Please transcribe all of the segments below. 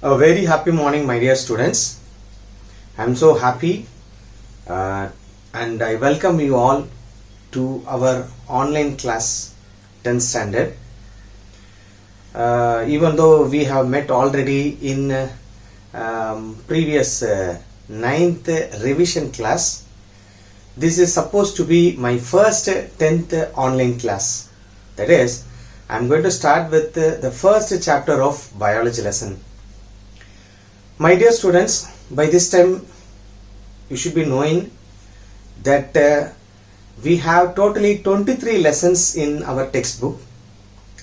A very happy morning, my dear students. I'm so happy and I welcome you all to our online class 10th standard. Even though we have met already in previous 9th revision class, this is supposed to be my first 10th online class. That is, I'm going to start with the first chapter of biology lesson. My dear students, by this time you should be knowing that we have totally 23 lessons in our textbook,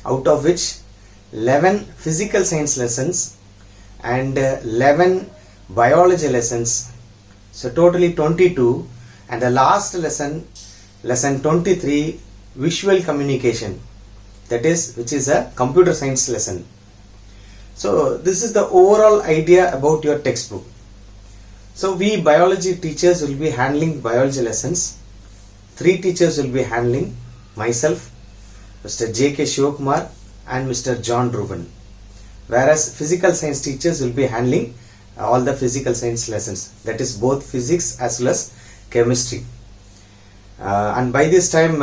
out of which 11 physical science lessons and 11 biology lessons. So totally 22, and the last lesson, lesson 23, visual communication, that is, which is a computer science lesson. So this is the overall idea about your textbook. So we biology teachers will be handling biology lessons. 3 teachers will be handling: myself, Mr. J.K. Shivakumar and Mr. John Ruben. Whereas physical science teachers will be handling all the physical science lessons, that is both physics as well as chemistry. And by this time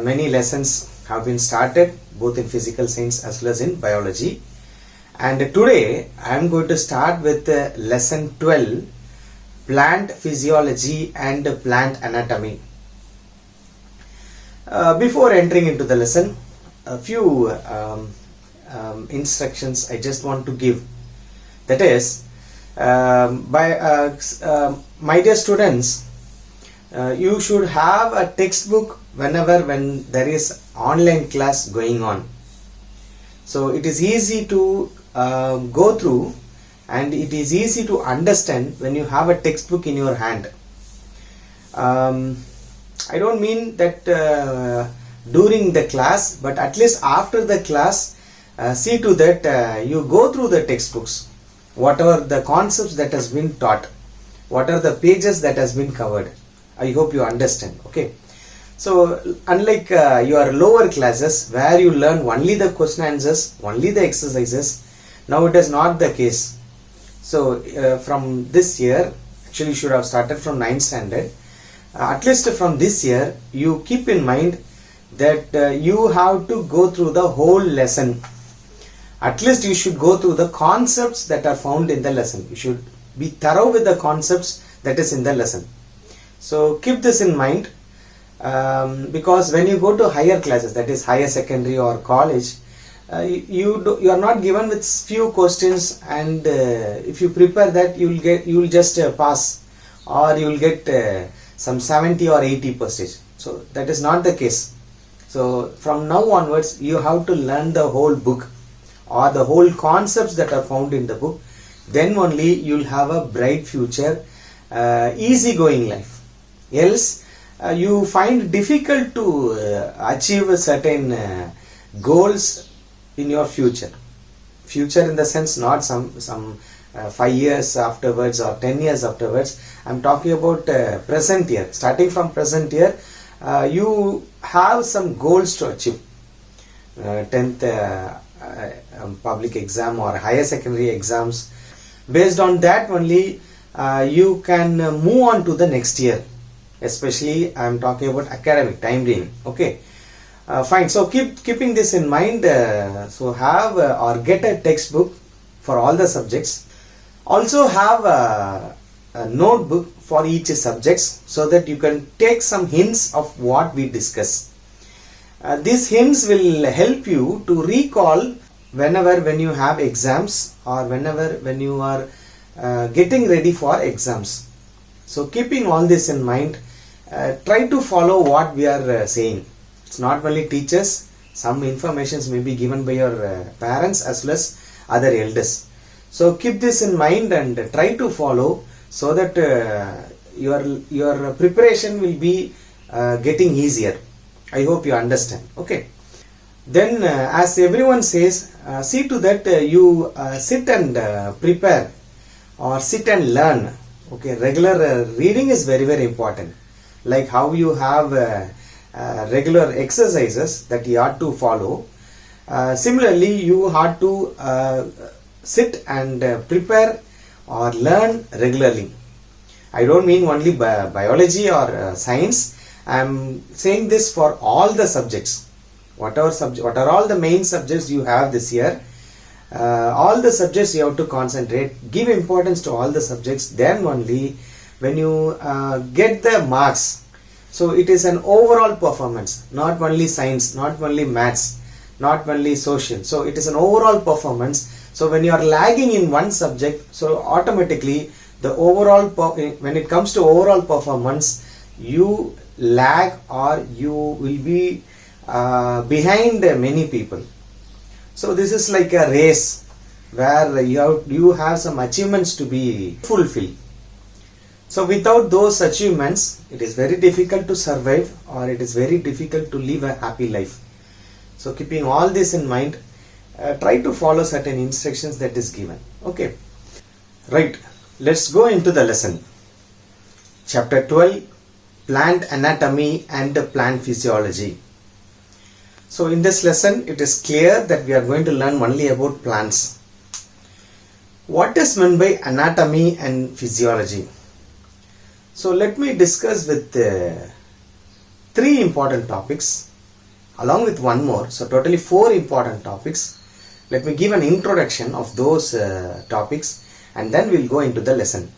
many lessons have been started, both in physical science as well as in biology. And today I am going to start with lesson 12, plant physiology and plant anatomy. Before entering into the lesson, a few instructions I just want to give. That is, my dear students, you should have a textbook when there is online class going on. So it is easy to go through, and it is easy to understand when you have a textbook in your hand. I don't mean that during the class, but at least after the class, see to that you go through the textbooks, whatever the concepts that has been taught, what are the pages that has been covered. I hope you understand. Okay. So unlike your lower classes where you learn only the question answers, only the exercises, now it is not the case. So from this year, actually you should have started from 9th standard. At least from this year, you keep in mind that you have to go through the whole lesson. At least you should go through the concepts that are found in the lesson. You should be thorough with the concepts that is in the lesson. So keep this in mind, because when you go to higher classes, that is higher secondary or college, you are not given with few questions, and if you prepare that, you will just pass, or you will get some 70 or 80%. So that is not the case. So from now onwards, you have to learn the whole book or the whole concepts that are found in the book. Then only you will have a bright future, easy going life. Else you find difficult to achieve certain goals in your future. Future in the sense not some 5 years afterwards or 10 years afterwards. I am talking about present year. Starting from present year, you have some goals to achieve. 10th public exam or higher secondary exams. Based on that only you can move on to the next year. Especially I am talking about academic time being. Okay, fine. So keeping this in mind, so have or get a textbook for all the subjects. Also have a notebook for each subjects, so that you can take some hints of what we discuss. These hints will help you to recall when you have exams, or when you are getting ready for exams. So keeping all this in mind, try to follow what we are saying. It's not only teachers, some informations may be given by your parents as well as other elders. So keep this in mind and try to follow, so that your preparation will be getting easier. I hope you understand. Okay. Then as everyone says, see to that you sit and prepare, or sit and learn. Okay, regular reading is very, very important. Like how you have regular exercises that you ought to follow. Similarly, you have to sit and prepare or learn regularly. I don't mean only biology or science. I am saying this for all the subjects. What are all the main subjects you have this year? All the subjects you have to concentrate. Give importance to all the subjects. Then only when you get the marks. So it is an overall performance, not only science, not only maths, not only social. So it is an overall performance. So when you are lagging in one subject, so automatically the overall when it comes to overall performance, you lag or you will be behind many people. So this is like a race where you have some achievements to be fulfilled. So without those achievements, it is very difficult to survive or it is very difficult to live a happy life. So keeping all this in mind, try to follow certain instructions that is given. Okay. Right. Let's go into the lesson. Chapter 12, Plant Anatomy and Plant Physiology. So in this lesson, it is clear that we are going to learn only about plants. What is meant by anatomy and physiology? So let me discuss with three important topics along with one more. So totally 4 important topics. Let me give an introduction of those topics and then we'll go into the lesson.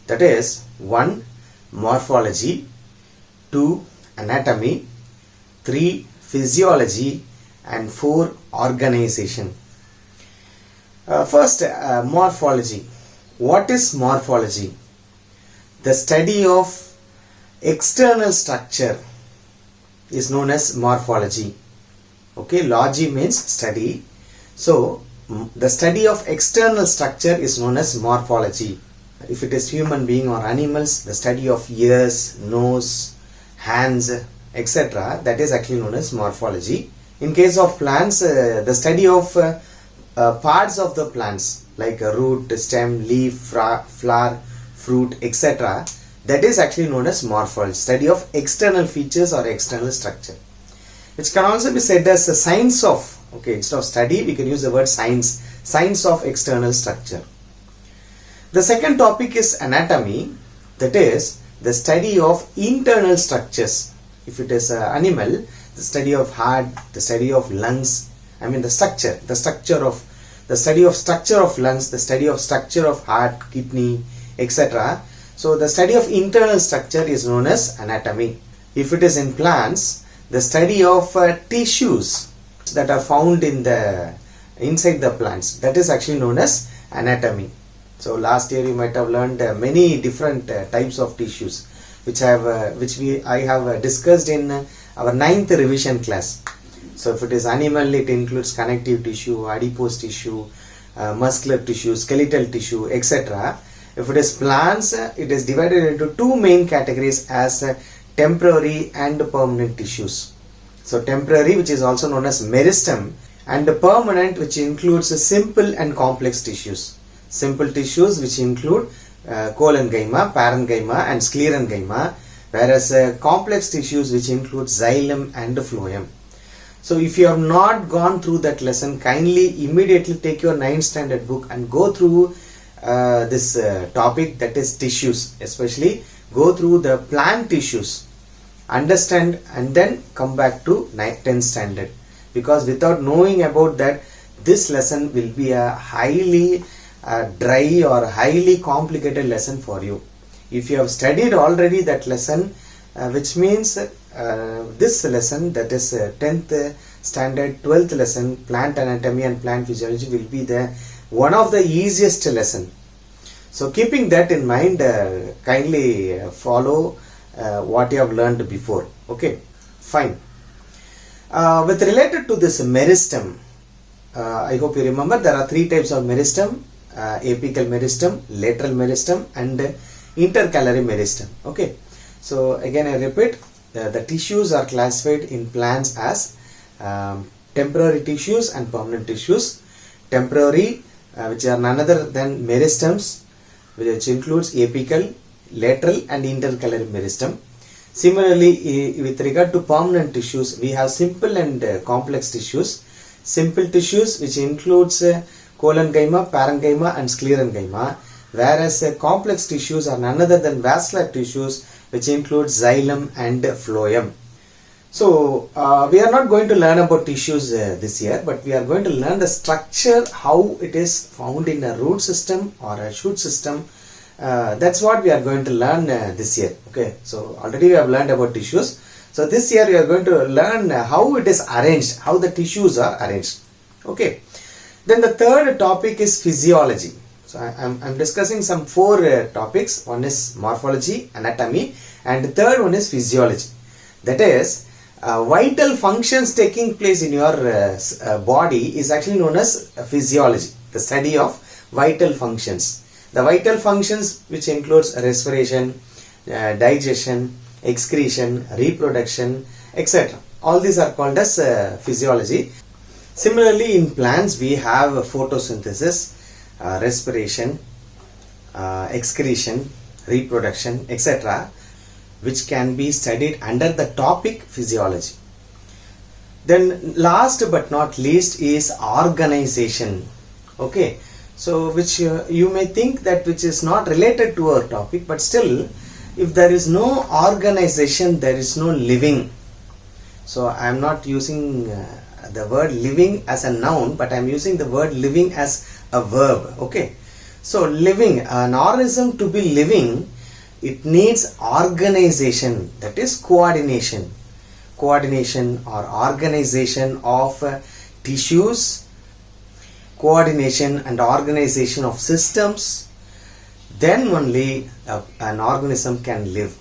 That is 1. Morphology, 2. Anatomy, 3. Physiology, and 4. Organization. First, morphology. What is morphology? The study of external structure is known as morphology. Okay, logy means study. So, the study of external structure is known as morphology. If it is human being or animals, the study of ears, nose, hands, etc. that is actually known as morphology. In case of plants, the study of parts of the plants like a root, stem, leaf, flower, fruit, etc. that is actually known as morphology, study of external features or external structure, which can also be said as a science of, okay, instead of study we can use the word science of external structure. The second topic is anatomy, that is the study of internal structures. If it is an animal, the study of heart, the study of lungs, the study of structure of lungs, the study of structure of heart, kidney, etc. So the study of internal structure is known as anatomy. If it is in plants, the study of tissues that are found inside the plants, that is actually known as anatomy. So last year you might have learned many different types of tissues, which I have discussed in our 9th revision class. So if it is animal, it includes connective tissue, adipose tissue, muscular tissue, skeletal tissue, etc. If it is plants, it is divided into 2 main categories as temporary and permanent tissues. So temporary, which is also known as meristem, and permanent, which includes simple and complex tissues. Simple tissues which include collenchyma, parenchyma and sclerenchyma, whereas complex tissues which include xylem and phloem. So if you have not gone through that lesson, kindly immediately take your 9th standard book and go through this topic, that is tissues. Especially go through the plant tissues, understand, and then come back to 10th standard, because without knowing about that, this lesson will be a highly dry or highly complicated lesson for you. If you have studied already that lesson, which means this lesson, that is 10th standard 12th lesson, plant anatomy and plant physiology, will be the one of the easiest lesson. So keeping that in mind, kindly follow what you have learned before. Okay, fine. With related to this meristem, I hope you remember there are 3 types of meristem: apical meristem, lateral meristem, and intercalary meristem. Okay, so again I repeat, the tissues are classified in plants as temporary tissues and permanent tissues. Temporary, which are none other than meristems, which includes apical, lateral and intercalary meristem. Similarly, with regard to permanent tissues, we have simple and complex tissues. Simple tissues, which includes coloncyma, parenchyma and sclerenchyma, whereas complex tissues are none other than vascular tissues which include xylem and phloem. So we are not going to learn about tissues this year, but we are going to learn the structure, how it is found in a root system or a shoot system. That's what we are going to learn this year. Okay, so already we have learned about tissues. So this year we are going to learn how it is arranged, how the tissues are arranged. Okay, then the third topic is physiology. So I'm discussing some four topics. One is morphology, anatomy, and the third one is physiology. That is, vital functions taking place in your body is actually known as physiology, the study of vital functions. The vital functions, which includes respiration, digestion, excretion, reproduction, etc. All these are called as physiology. Similarly, in plants we have photosynthesis, respiration, excretion, reproduction, etc., which can be studied under the topic physiology. Then last but not least is organization. Okay, so which you may think that which is not related to our topic, but still, if there is no organization, there is no living. So I am not using the word living as a noun, but I am using the word living as a verb. Okay, so living, an organism to be living, it needs organization, that is coordination. Coordination or organization of tissues, coordination and organization of systems, then only an organism can live.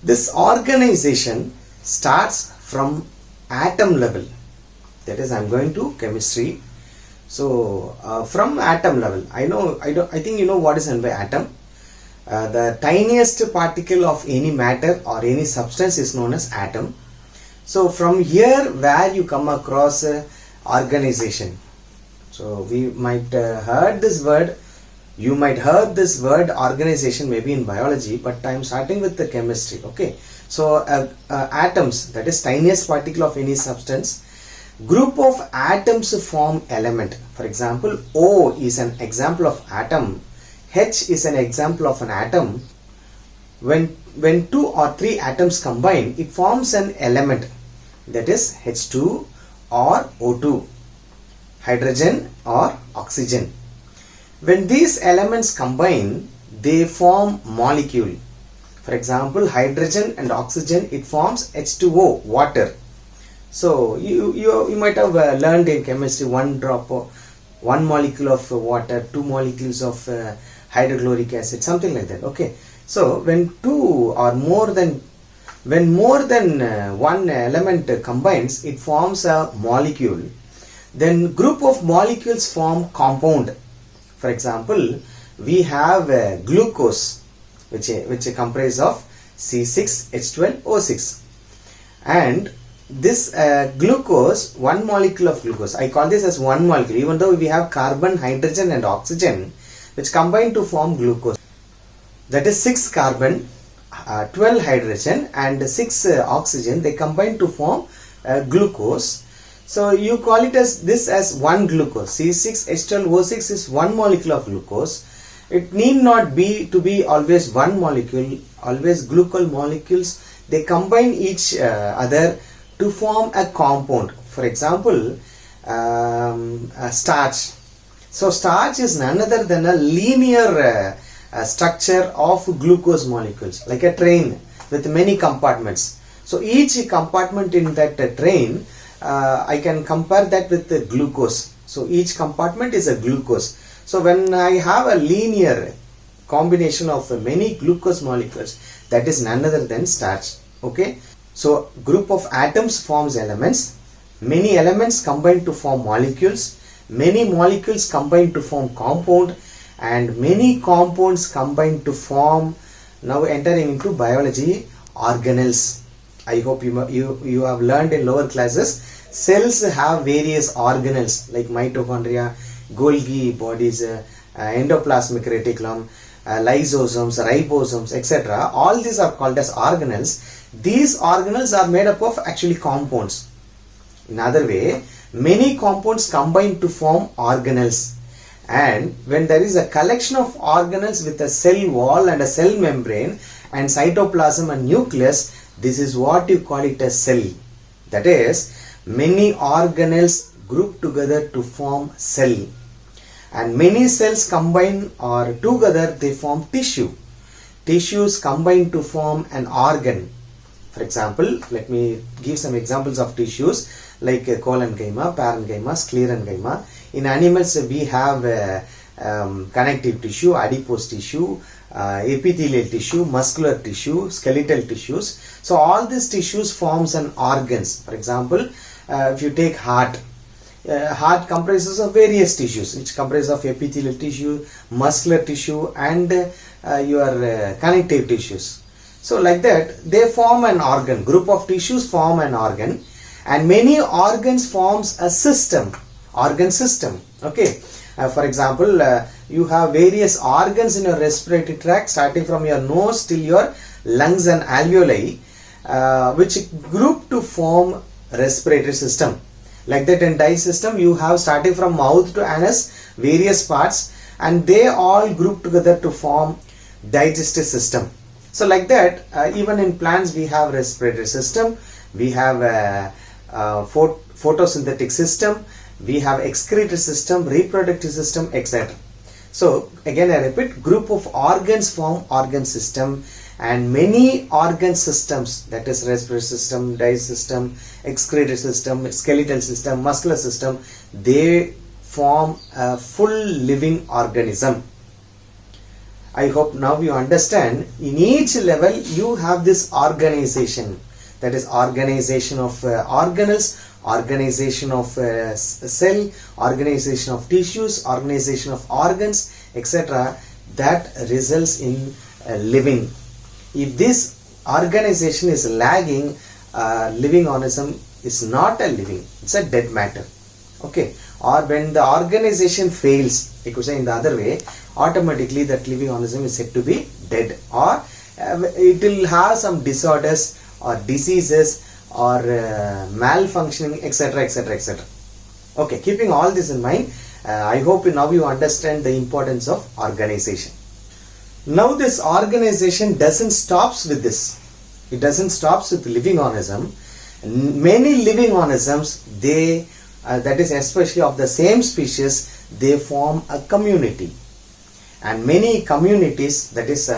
This organization starts from atom level. That is, I am going to chemistry. So from atom level, I think you know what is meant by atom. The tiniest particle of any matter or any substance is known as atom. So from here where you come across organization. So we might heard this word, you might heard this word organization maybe in biology, but I am starting with the chemistry. Okay, so atoms, that is tiniest particle of any substance. Group of atoms form element. For example, O is an example of atom. H is an example of an atom. When two or three atoms combine, it forms an element, that is H2 or O2, hydrogen or oxygen. When these elements combine, they form molecule. For example, hydrogen and oxygen, it forms H2O, water. So you might have learned in chemistry one molecule of water, two molecules of hydrochloric acid, something like that. Okay, so when more than one element combines, it forms a molecule. Then group of molecules form compound. For example, we have glucose, which comprise of C6H12O6, and this glucose, one molecule of glucose, I call this as one molecule, even though we have carbon, hydrogen and oxygen which combine to form glucose. That is 6 carbon, 12 hydrogen and 6 oxygen, they combine to form glucose. So you call it as this as one glucose. C6H12O6 is one molecule of glucose. It need not be to be always one molecule, always glucose molecules, they combine each other to form a compound. For example, starch. So starch is none other than a linear structure of glucose molecules, like a train with many compartments. So each compartment in that train, I can compare that with the glucose. So each compartment is a glucose. So when I have a linear combination of many glucose molecules, that is none other than starch. Okay, so group of atoms forms elements, many elements combine to form molecules, many molecules combine to form compound, and many compounds combine to form, now entering into biology, organelles. I hope you have learned in lower classes, cells have various organelles like mitochondria, Golgi bodies, endoplasmic reticulum, lysosomes, ribosomes, etc. All these are called as organelles. These organelles are made up of actually compounds. In other way, Many compounds combine to form organelles, and when there is a collection of organelles with a cell wall and a cell membrane and cytoplasm and nucleus, this is what you call it a cell. That is, many organelles group together to form cell, and many cells combine or together they form tissue. Tissues combine to form an organ. For example, let me give some examples of tissues like collenchyma, parenchyma, sclerenchyma. In animals, we have connective tissue, adipose tissue, epithelial tissue, muscular tissue, skeletal tissues. So all these tissues forms an organs. For example, if you take heart, heart comprises of various tissues, which comprise of epithelial tissue, muscular tissue, and your connective tissues. So like that, they form an organ. Group of tissues form an organ, and many organs forms a system, organ system. Okay. For example, you have various organs in your respiratory tract, starting from your nose till your lungs and alveoli, which group to form respiratory system. Like that, in digestive, you have starting from mouth to anus, various parts, and they all group together to form digestive system. So like that, even in plants we have respiratory system, we have photosynthetic system, we have excretory system, reproductive system, etc. So again I repeat, group of organs form organ system, and many organ systems, that is respiratory system, digestive system, excretory system, skeletal system, muscular system, they form a full living organism. I hope now you understand. In each level you have this organization, that is organization of organelles, organization of cell, organization of tissues, organization of organs, etc. that results in living. If this organization is lagging, living organism is not a living, it's a dead matter. Okay. Or when the organization fails, you could say in the other way, automatically that living organism is said to be dead, or it will have some disorders or diseases or malfunctioning, etc., etc., etc. Okay, keeping all this in mind, I hope now you understand the importance of organization. Now this organization doesn't stops with this. It doesn't stops with living organism. Many living organisms, they that is especially of the same species, they form a community, and many communities, that is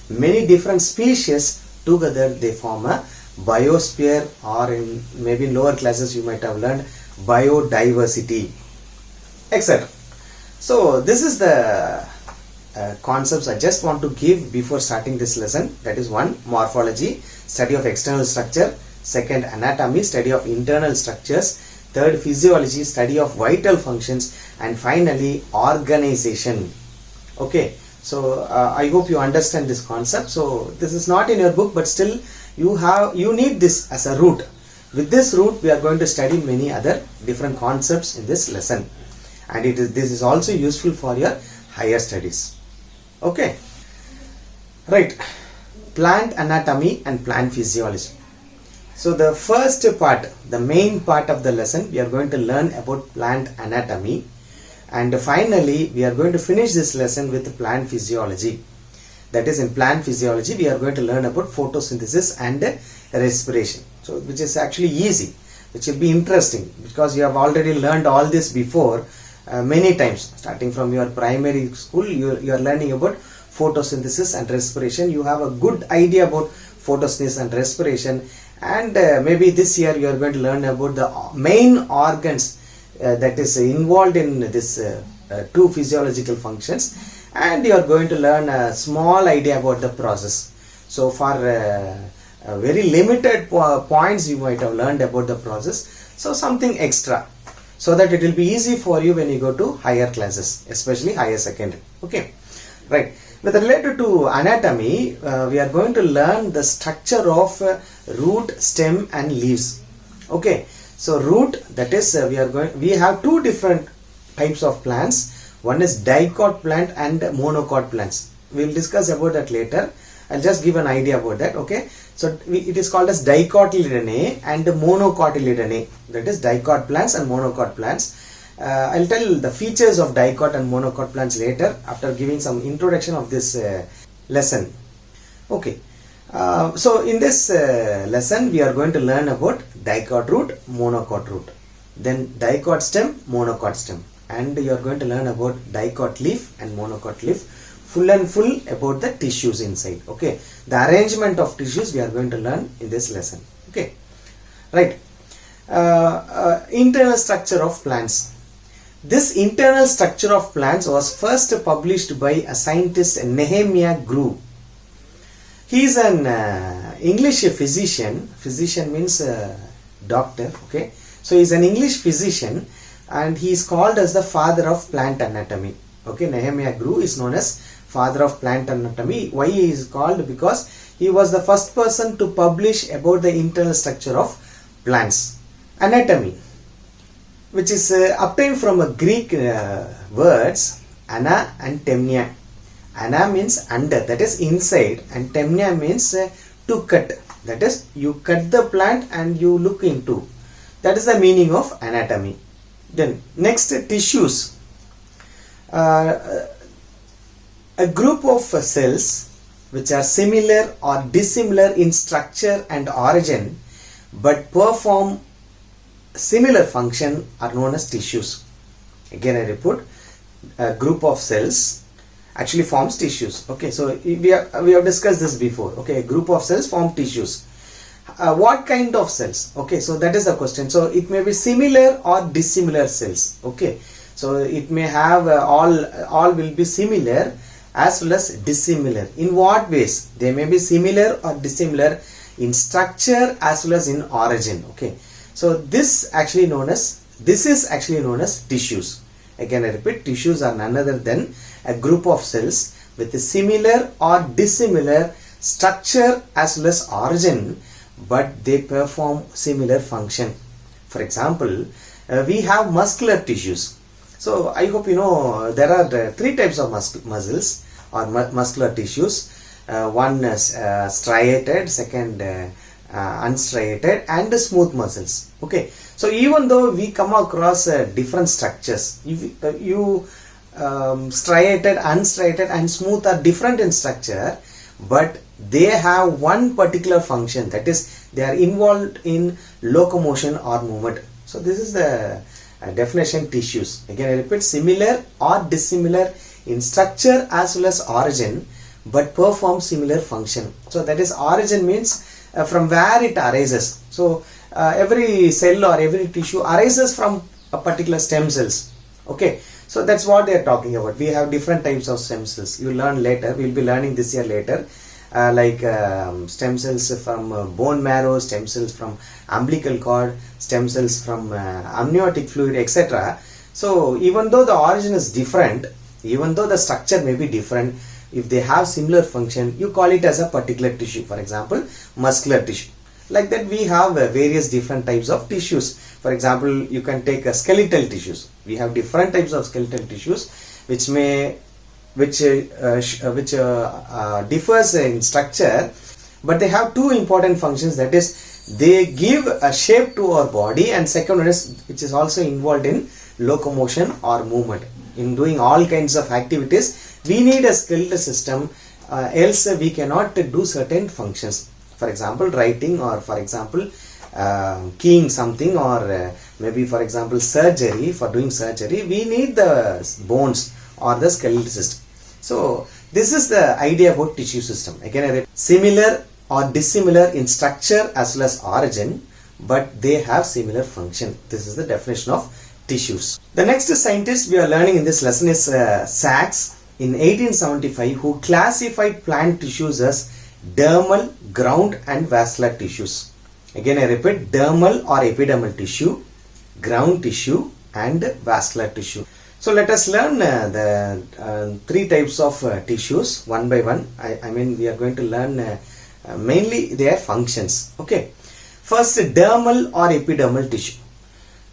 many different species together, they form a biosphere, or in maybe in lower classes you might have learned biodiversity, etc. So this is the concepts I just want to give before starting this lesson. That is, one, morphology, study of external structure; second, anatomy, study of internal structures; third, physiology, study of vital functions; and finally, organization. Okay, so I hope you understand this concept. So this is not in your book, but still you need this as a root. With this root, we are going to study many other different concepts in this lesson, and this is also useful for your higher studies. Okay, right. Plant anatomy and plant physiology. So the first part, the main part of the lesson, we are going to learn about plant anatomy, and finally we are going to finish this lesson with plant physiology. That is, in plant physiology we are going to learn about photosynthesis and respiration, so which is actually easy, which will be interesting because you have already learned all this before many times. Starting from your primary school, you are learning about photosynthesis and respiration. You have a good idea about photosynthesis and respiration, and maybe this year you are going to learn about the main organs that is involved in this two physiological functions, and you are going to learn a small idea about the process. So for very limited points you might have learned about the process, so something extra, so that it will be easy for you when you go to higher classes, especially higher secondary. Okay, right. With related to anatomy, we are going to learn the structure of root, stem and leaves. Okay, so root, that is we have two different types of plants. One is dicot plant and monocot plants. We will discuss about that later. I'll just give an idea about that. Okay, So it is called as dicotyledonate and monocotyledonate. That is dicot plants and monocot plants. I'll tell the features of dicot and monocot plants later after giving some introduction of this lesson. Okay. So in this lesson we are going to learn about dicot root, monocot root, then dicot stem, monocot stem, and you are going to learn about dicot leaf and monocot leaf, full about the tissues inside. Okay, the arrangement of tissues we are going to learn in this lesson. Okay, right. Internal structure of plants. This internal structure of plants was first published by a scientist, Nehemiah Grew. He is an English physician. Physician means doctor. Okay, so he is an English physician and he is called as the father of plant anatomy. Okay, Nehemiah Grew is known as father of plant anatomy. Why he is called? Because he was the first person to publish about the internal structure of plants. Anatomy, which is obtained from a Greek words ana and temnia. Ana means under, that is inside, and temnia means to cut, that is you cut the plant and you look into. That is the meaning of anatomy. Then next, tissues. A group of cells which are similar or dissimilar in structure and origin but perform similar function are known as tissues. Again I repeat, a group of cells actually forms tissues. Okay, so we have discussed this before. Okay, a group of cells form tissues. What kind of cells? Okay, so that is the question. So it may be similar or dissimilar cells. Okay, so it may have all will be similar as well as dissimilar. In what ways? They may be similar or dissimilar in structure as well as in origin. Okay, so this is actually known as tissues. Again I repeat, tissues are none other than a group of cells with a similar or dissimilar structure as well as origin, but they perform similar function. For example, we have muscular tissues. So I hope you know there are three types of muscles or muscular tissues. One is striated, second unstriated, and smooth muscles. Okay, so even though we come across different structures, striated, unstriated and smooth are different in structure, but they have one particular function, that is they are involved in locomotion or movement. So this is the definition tissues. Again I repeat, similar or dissimilar in structure as well as origin but perform similar function. So that is, origin means from where it arises. So every cell or every tissue arises from a particular stem cells. Okay, so that's what they are talking about. We have different types of stem cells. You learn later. We will be learning this year later. Like stem cells from bone marrow, stem cells from umbilical cord, stem cells from amniotic fluid, etc. So even though the origin is different, even though the structure may be different, if they have similar function, you call it as a particular tissue. For example, muscular tissue. Like that we have various different types of tissues. For example, you can take skeletal tissues. We have different types of skeletal tissues which differs in structure, but they have two important functions, that is they give a shape to our body, and second one is which is also involved in locomotion or movement. In doing all kinds of activities we need a skeletal system, else we cannot do certain functions. For example, writing, or for example keying something, or maybe for example surgery. For doing surgery we need the bones or the skeletal system. So this is the idea about tissue system. Again I repeat, similar or dissimilar in structure as well as origin, but they have similar function. This is the definition of tissues. The next scientist we are learning in this lesson is Sachs in 1875, who classified plant tissues as dermal, ground and vascular tissues. Again I repeat, dermal or epidermal tissue, ground tissue and vascular tissue. So let us learn the three types of tissues one by one. I mean we are going to learn mainly their functions. Okay, first, dermal or epidermal tissue.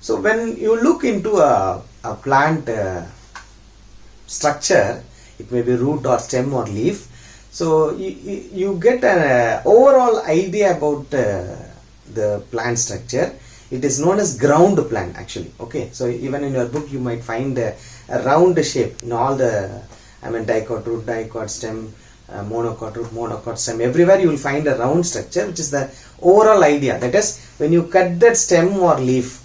So when you look into a plant structure, it may be root or stem or leaf. So you get an overall idea about the plant structure. It is known as ground plan actually. Okay, so even in your book you might find a round shape in all the, I mean, dicot root, dicot stem, monocot root, monocot stem. Everywhere you will find a round structure, which is the overall idea. That is, when you cut that stem or leaf,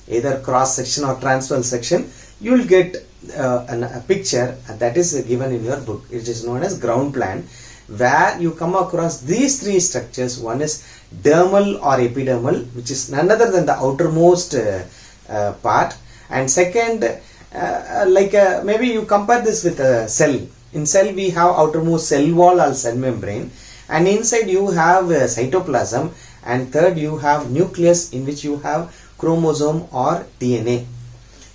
either cross section or transversal section, you will get a picture that is given in your book. It is known as ground plan, where you come across these three structures. One is dermal or epidermal, which is none other than the outermost part, and second, maybe you compare this with a cell. In cell we have outermost cell wall or cell membrane, and inside you have cytoplasm, and third you have nucleus, in which you have chromosome or DNA.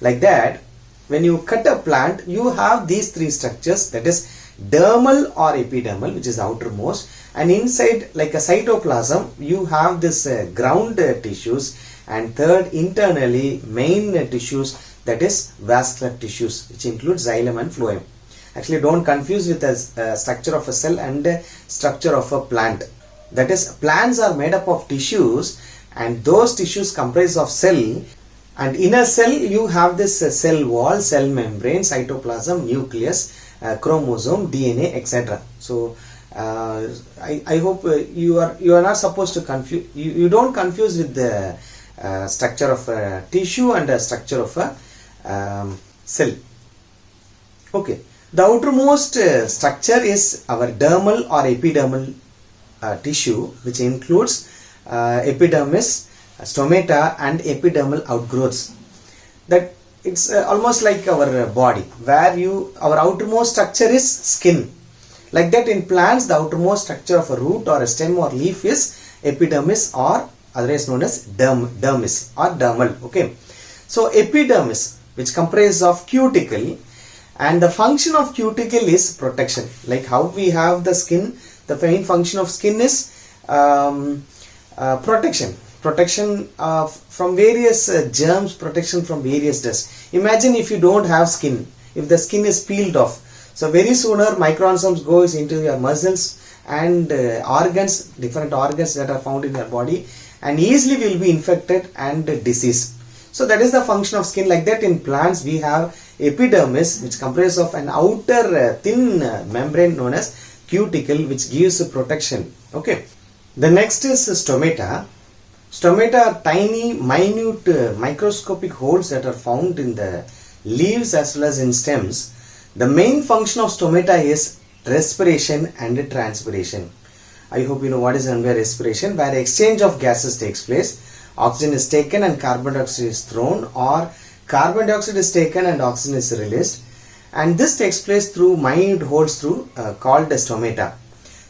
Like that, when you cut a plant, you have these three structures, that is dermal or epidermal, which is outermost, and inside, like a cytoplasm, you have this ground tissues, and third, internally main tissues, that is vascular tissues, which includes xylem and phloem. Actually, don't confuse with the structure of a cell and structure of a plant. That is, plants are made up of tissues, and those tissues comprise of cell, and in a cell you have this cell wall, cell membrane, cytoplasm, nucleus, chromosome, DNA, etc. So I hope you are not supposed to confuse, you don't confuse with the structure of a tissue and the structure of a cell. Okay, the outermost structure is our dermal or epidermal tissue, which includes epidermis, stomata, and epidermal outgrowths. That it's almost like our body, where our outermost structure is skin. Like that, in plants, the outermost structure of a root or a stem or leaf is epidermis, or otherwise known as dermis or dermal. Okay, so epidermis, which comprises of cuticle, and the function of cuticle is protection. Like how we have the skin, the main function of skin is protection from various germs, protection from various dust. Imagine if you don't have skin, if the skin is peeled off, so very sooner microorganisms goes into your muscles and organs, different organs that are found in your body, and easily will be infected and diseased. So that is the function of skin. Like that, in plants we have epidermis, which comprises of an outer thin membrane known as cuticle, which gives protection. Okay, the next is stomata. Stomata are tiny, minute, microscopic holes that are found in the leaves as well as in stems. The main function of stomata is respiration and transpiration. I hope you know what is under respiration, where exchange of gases takes place. Oxygen is taken and carbon dioxide is thrown, or carbon dioxide is taken and oxygen is released, and this takes place through minute holes called stomata.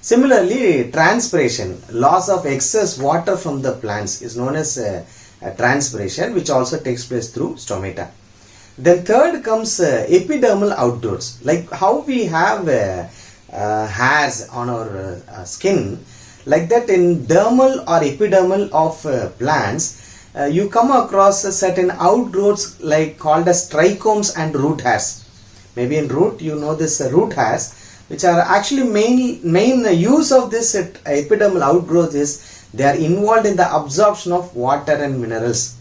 Similarly, transpiration, loss of excess water from the plants, is known as transpiration, which also takes place through stomata. Then third comes epidermal outgrowths. Like how we have hairs on our skin, like that in dermal or epidermal of plants, you come across certain outgrowths like called as trichomes and root hairs. Maybe in root you know this root hairs, which are actually main use of this epidermal outgrowth is they are involved in the absorption of water and minerals.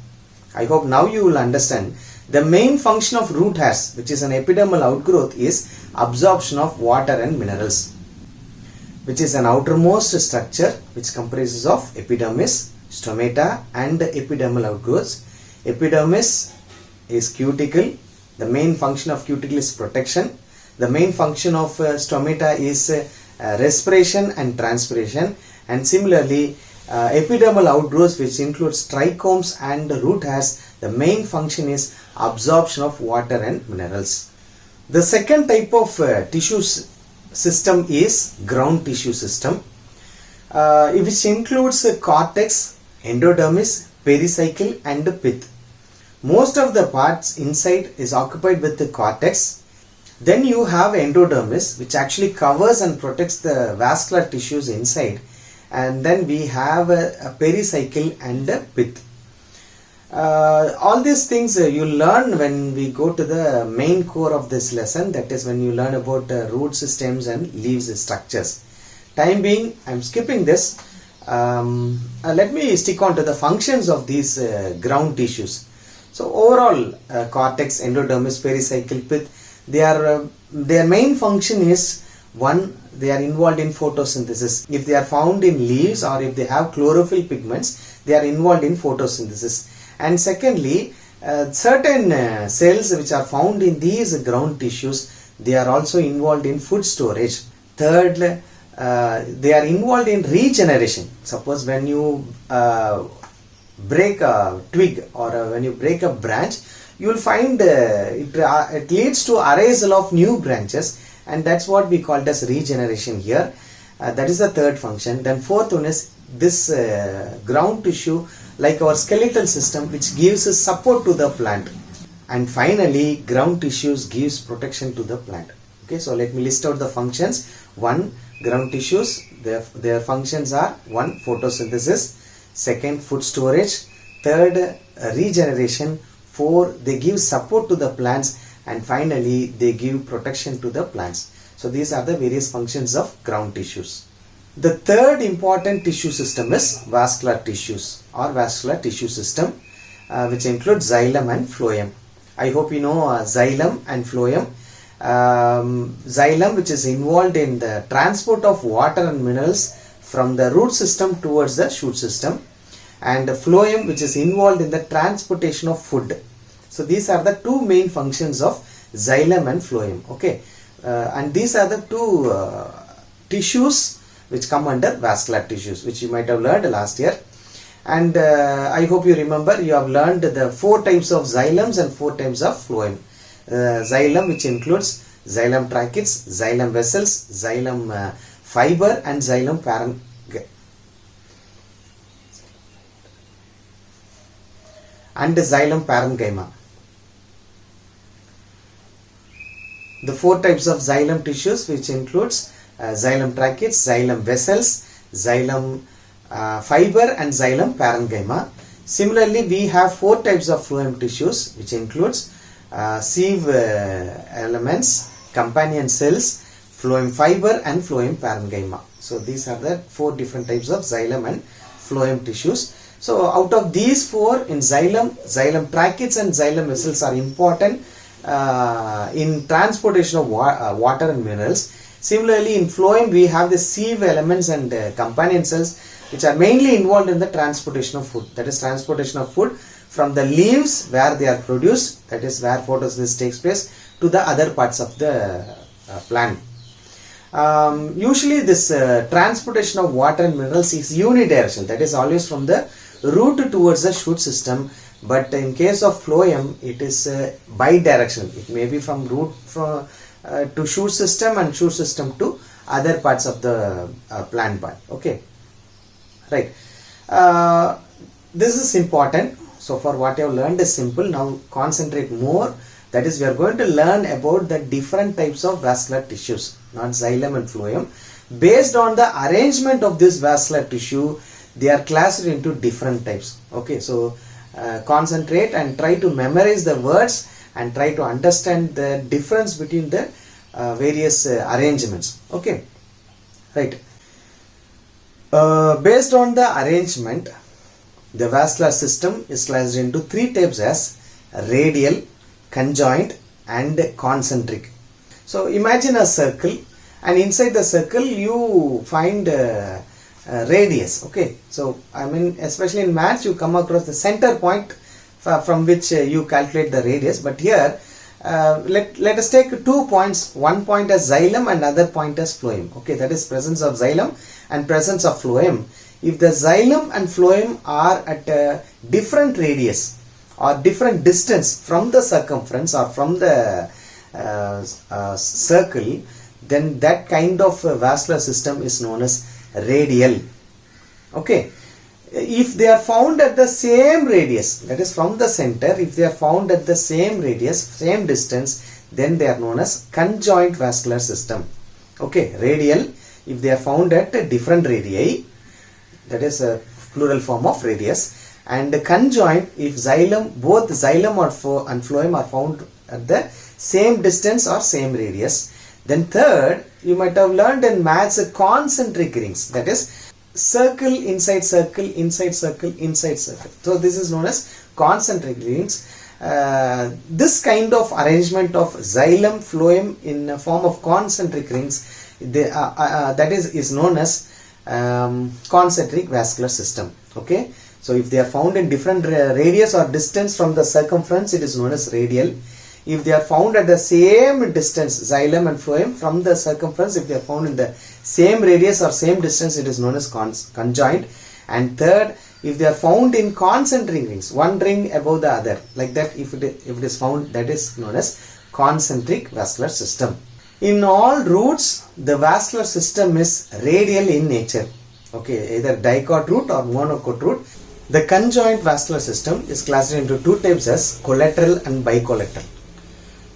I hope now you will understand. The main function of root hairs, which is an epidermal outgrowth, is absorption of water and minerals, which is an outermost structure which comprises of epidermis, stomata, and epidermal outgrowths. Epidermis is cuticle. The main function of cuticle is protection. The main function of stomata is respiration and transpiration. And similarly, epidermal outgrowths, which includes trichomes and root hairs, the main function is absorption of water and minerals. The second type of tissue system is ground tissue system, which includes cortex, endodermis, pericycle, and pith. Most of the parts inside is occupied with the cortex. Then you have endodermis, which actually covers and protects the vascular tissues inside, and then we have a pericycle and a pith. All these things you learn when we go to the main core of this lesson, that is when you learn about root systems and leaves structures. Time being, I am skipping this. Let me stick on to the functions of these ground tissues. So overall, cortex, endodermis, pericycle, pith, their main function is, one, they are involved in photosynthesis. If they are found in leaves or if they have chlorophyll pigments, they are involved in photosynthesis. And secondly, certain cells which are found in these ground tissues, they are also involved in food storage. Third, they are involved in regeneration. Suppose when you break a twig or when you break a branch, you will find it leads to arisal of new branches, and that's what we called as regeneration here. That is the third function. Then fourth one is this ground tissue, like our skeletal system, which gives support to the plant. And finally, ground tissues gives protection to the plant. Okay, so let me list out the functions. One, ground tissues, their functions are: one, photosynthesis; second, food storage; third, regeneration; four, they give support to the plants; and finally, they give protection to the plants. So these are the various functions of ground tissues. The third important tissue system is vascular tissues or vascular tissue system, which includes xylem and phloem. I hope you know xylem and phloem. Xylem, which is involved in the transport of water and minerals from the root system towards the shoot system, and phloem, which is involved in the transportation of food. So these are the two main functions of xylem and phloem. Okay, and these are the two tissues which come under vascular tissues, which you might have learned last year. And I hope you remember, you have learned the 4 types of xylems and 4 types of phloem. Xylem, which includes xylem tracheids, xylem vessels, xylem fiber, and xylem parenchyma. The 4 types of xylem tissues, which includes xylem tracheids, xylem vessels, xylem fiber, and xylem parenchyma. Similarly, we have 4 types of phloem tissues, which includes sieve elements, companion cells, phloem fiber, and phloem parenchyma. So these are the 4 different types of xylem and phloem tissues. So out of these 4, in xylem, xylem tracheids and xylem vessels are important in transportation of water and minerals. Similarly, in phloem we have the sieve elements and companion cells, which are mainly involved in the transportation of food. That is, transportation of food from the leaves where they are produced, that is where photosynthesis takes place, to the other parts of the plant. Usually this transportation of water and minerals is unidirectional, that is always from the root towards the shoot system. But in case of phloem, it is bidirectional. It may be from root to shoot system and shoot system to other parts of the plant part. Okay, right. This is important. So far what you have learned is simple. Now concentrate more. That is, we are going to learn about the different types of vascular tissues, not xylem and phloem. Based on the arrangement of this vascular tissue, they are classed into different types. Okay, so concentrate and try to memorize the words and try to understand the difference between the various arrangements. Okay, right. Based on the arrangement, the vascular system is classed into 3 types as radial, conjoint, and concentric. So imagine a circle, and inside the circle you find radius. Okay, so I mean, especially in maths, you come across the center point from which you calculate the radius. But here let us take 2 points, one point as xylem and other point as phloem. Okay, that is presence of xylem and presence of phloem. If the xylem and phloem are at a different radius or different distance from the circumference or from the circle, then that kind of vascular system is known as radial. Okay, if they are found at the same radius, that is from the center, if they are found at the same radius, same distance, then they are known as conjoint vascular system. Okay, radial, if they are found at a different radii, that is a plural form of radius, And conjoint if both xylem and phloem are found at the same distance or same radius. Then third, you might have learned in maths concentric rings, that is circle inside circle inside circle inside circle. So this is known as concentric rings. This kind of arrangement of xylem phloem in a form of concentric rings, that is known as concentric vascular system. Okay, so if they are found in different radius or distance from the circumference, it is known as radial. If they are found at the same distance, xylem and phloem from the circumference, if they are found in the same radius or same distance, it is known as conjoint. And third, if they are found in concentric rings, one ring above the other, like that, if it is found, that is known as concentric vascular system. In all routes, the vascular system is radial in nature. Okay, either dicot route or monocot route. The conjoint vascular system is classified into two types as collateral and bicollateral.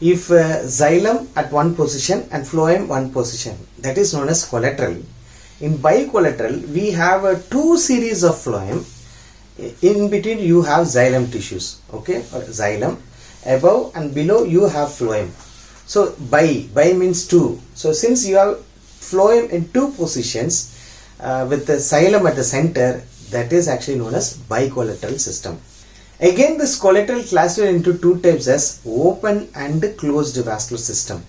If xylem at one position and phloem one position, that is known as collateral. In bicollateral, we have two series of phloem. In between you have xylem tissues, okay, or xylem. Above and below you have phloem. So bi means two. So since you have phloem in two positions with the xylem at the center, that is actually known as bicollateral system. Again, this collateral classified into two types as open and closed vascular system.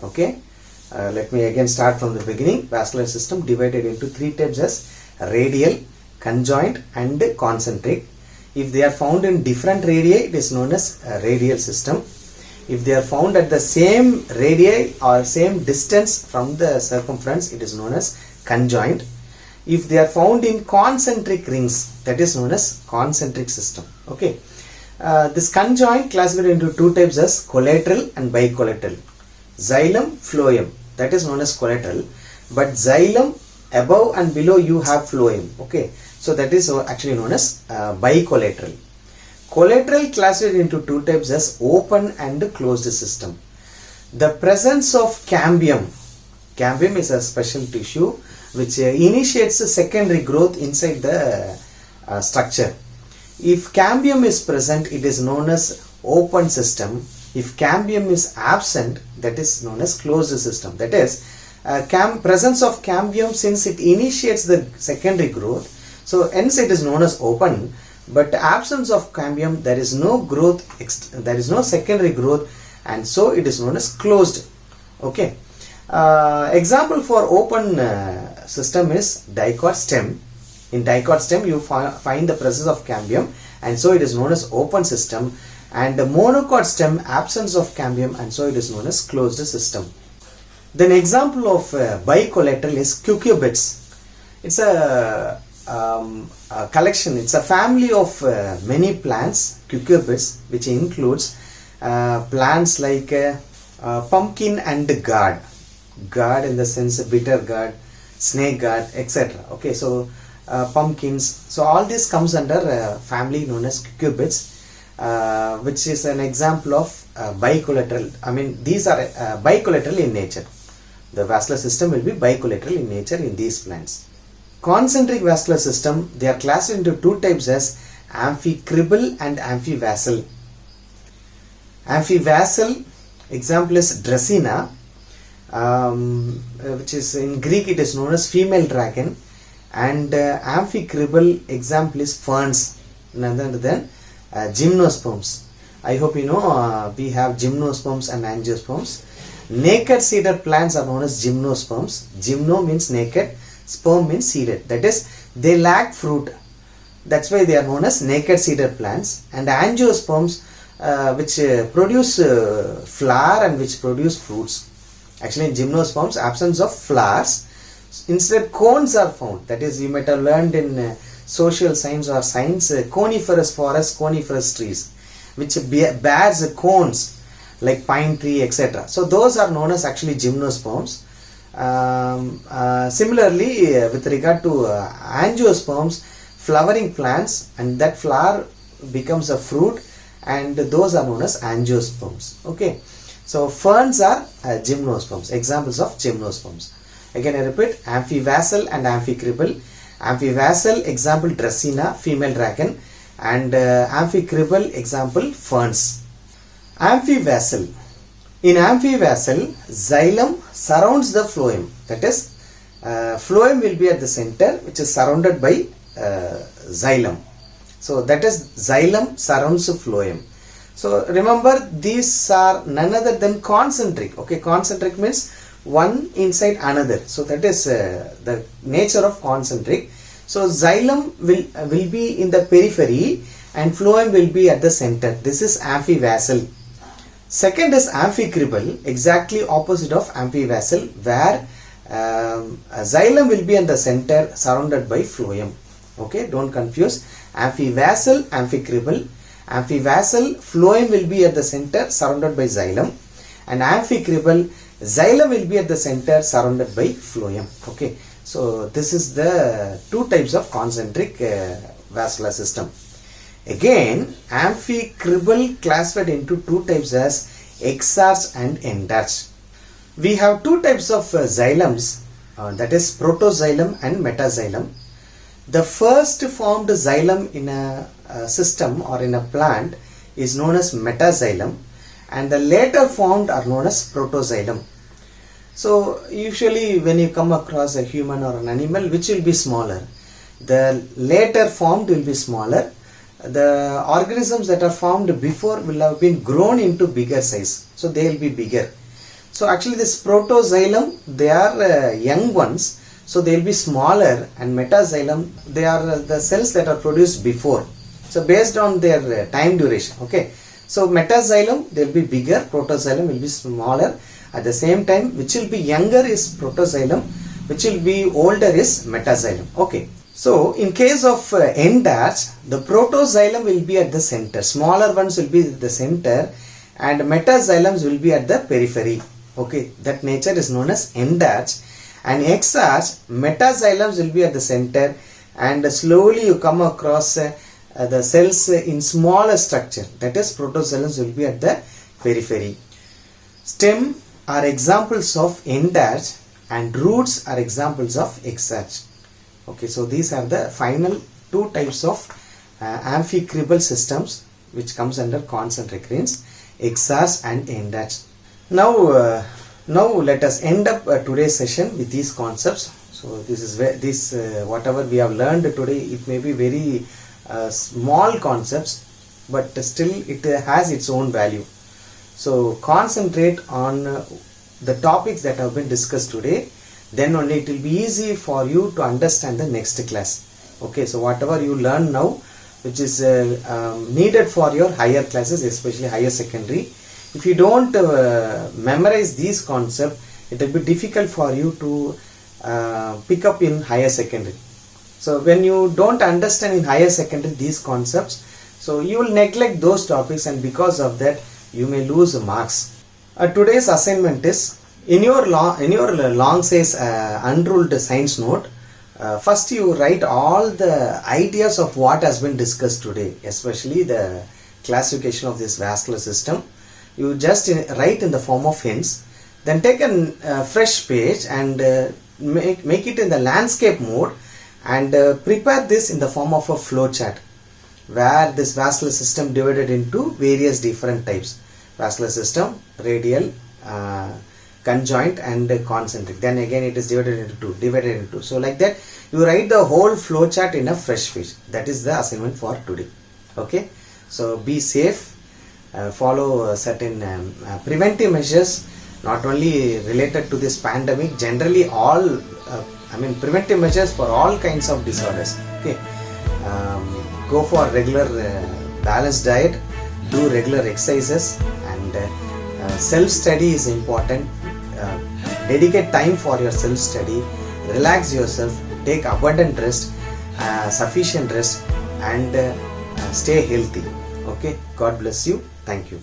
Okay, let me again start from the beginning. Vascular system divided into three types as radial, conjoint and concentric. If they are found in different radii, it is known as radial system. If they are found at the same radii or same distance from the circumference, it is known as conjoint. If they are found in concentric rings, that is known as concentric system. Okay, this conjoint classified into two types as collateral and bicollateral. Xylem, phloem, that is known as collateral, but xylem above and below you have phloem. Okay, so that is actually known as bicollateral. Collateral classified into two types as open and closed system. The presence of cambium is a special tissue which initiates a secondary growth inside the structure. If cambium is present, it is known as open system. If cambium is absent, that is known as closed system. That is, presence of cambium, since it initiates the secondary growth, so hence it is known as open. But absence of cambium, there is no growth, there is no secondary growth, and so it is known as closed. Okay. Example for open system is dicot stem. In dicot stem, you find the presence of cambium, and so it is known as open system. And the monocot stem, absence of cambium, and so it is known as closed system. Then example of bicollateral is cucurbits. It's a collection, it's a family of many plants, cucurbits, which includes plants like pumpkin and gourd. Gourd in the sense bitter gourd, snake gourd, etc. Okay, so pumpkins. So all this comes under family known as cucurbits, which is an example of bicollateral. I mean, these are bicollateral in nature. The vascular system will be bicollateral in nature in these plants. Concentric vascular system, they are classified into two types as amphicribal and amphivasal. Amphivasal, example is Dracaena, which is in Greek it is known as female dragon, and amphicribal example is ferns, none other than gymnosperms. I hope you know we have gymnosperms and angiosperms. Naked seeded plants are known as gymnosperms. Gymno means naked, sperm means seeded, that is they lack fruit, that's why they are known as naked seeded plants. And angiosperms which produce flower and which produce fruits. Actually in gymnosperms, absence of flowers, instead cones are found. That is, you might have learned in social science or science, coniferous forests, coniferous trees, which bears cones like pine tree, etc. So those are known as actually gymnosperms. Similarly, with regard to angiosperms, flowering plants, and that flower becomes a fruit, and those are known as angiosperms. Okay, so ferns are gymnosperms, examples of gymnosperms. Again I repeat, amphivasal and amphicribal. Amphivasal example Dracaena, female dragon, and amphicribal example ferns. Amphivasal. In amphivasal, xylem surrounds the phloem. That is, phloem will be at the center, which is surrounded by xylem. So that is, xylem surrounds the phloem. So remember, these are none other than concentric. Okay, concentric means one inside another. So that is the nature of concentric. So xylem will be in the periphery and phloem will be at the center. This is amphivasal. Second is amphicribal, exactly opposite of amphivasal, where xylem will be in the center surrounded by phloem. Okay, don't confuse. Amphivasal, amphicribal. Amphivasal, phloem will be at the center surrounded by xylem, and amphicribal, xylem will be at the center surrounded by phloem. Okay, so this is the two types of concentric vascular system. Again, amphicribal classified into two types as exarch and endarch. We have two types of xylems, that is protoxylem and metaxylem. The first formed xylem in a system or in a plant is known as metaxylem, and the later formed are known as protoxylem. So usually when you come across a human or an animal, which will be smaller? The later formed will be smaller. The organisms that are formed before will have been grown into bigger size, so they will be bigger. So actually this protoxylem, they are young ones, so they will be smaller, and metaxylem, they are the cells that are produced before. So based on their time duration. Okay, so metaxylem, they will be bigger, protoxylem will be smaller. At the same time, which will be younger is protoxylem, which will be older is metaxylem. Okay. So in case of endarch, the protoxylem will be at the center, smaller ones will be at the center, and metaxylems will be at the periphery. Okay, that nature is known as endarch. And exarch, metaxylems will be at the center, and slowly you come across the cells in smaller structure, that is protoxylems will be at the periphery. Stem are examples of endarch and roots are examples of exarch. Okay, so these are the final two types of amphicribal systems which comes under concentric grains, exarch and endarch. Now let us end up today's session with these concepts. So this is where whatever we have learned today, it may be very small concepts, but still it has its own value. So concentrate on the topics that have been discussed today, then only it will be easy for you to understand the next class. Okay, so whatever you learn now, which is needed for your higher classes, especially higher secondary, if you don't memorize these concepts, it will be difficult for you to pick up in higher secondary. So when you don't understand in higher secondary these concepts, so you will neglect those topics, and because of that you may lose marks. Today's assignment is, in your long says unruled science note, first you write all the ideas of what has been discussed today, especially the classification of this vascular system. You just write in the form of hints, then take a fresh page and make it in the landscape mode, and prepare this in the form of a flow chart, where this vascular system divided into various different types: vascular system, radial, conjoint and concentric. Then again it is divided into two. So like that you write the whole flow chart in a fresh page. That is the assignment for today. Okay, so be safe, follow certain preventive measures, not only related to this pandemic, generally all preventive measures for all kinds of disorders. Okay, go for regular balanced diet, do regular exercises, and self-study is important. Dedicate time for your self-study, relax yourself, take abundant rest, sufficient rest, and stay healthy. Okay, God bless you. Thank you.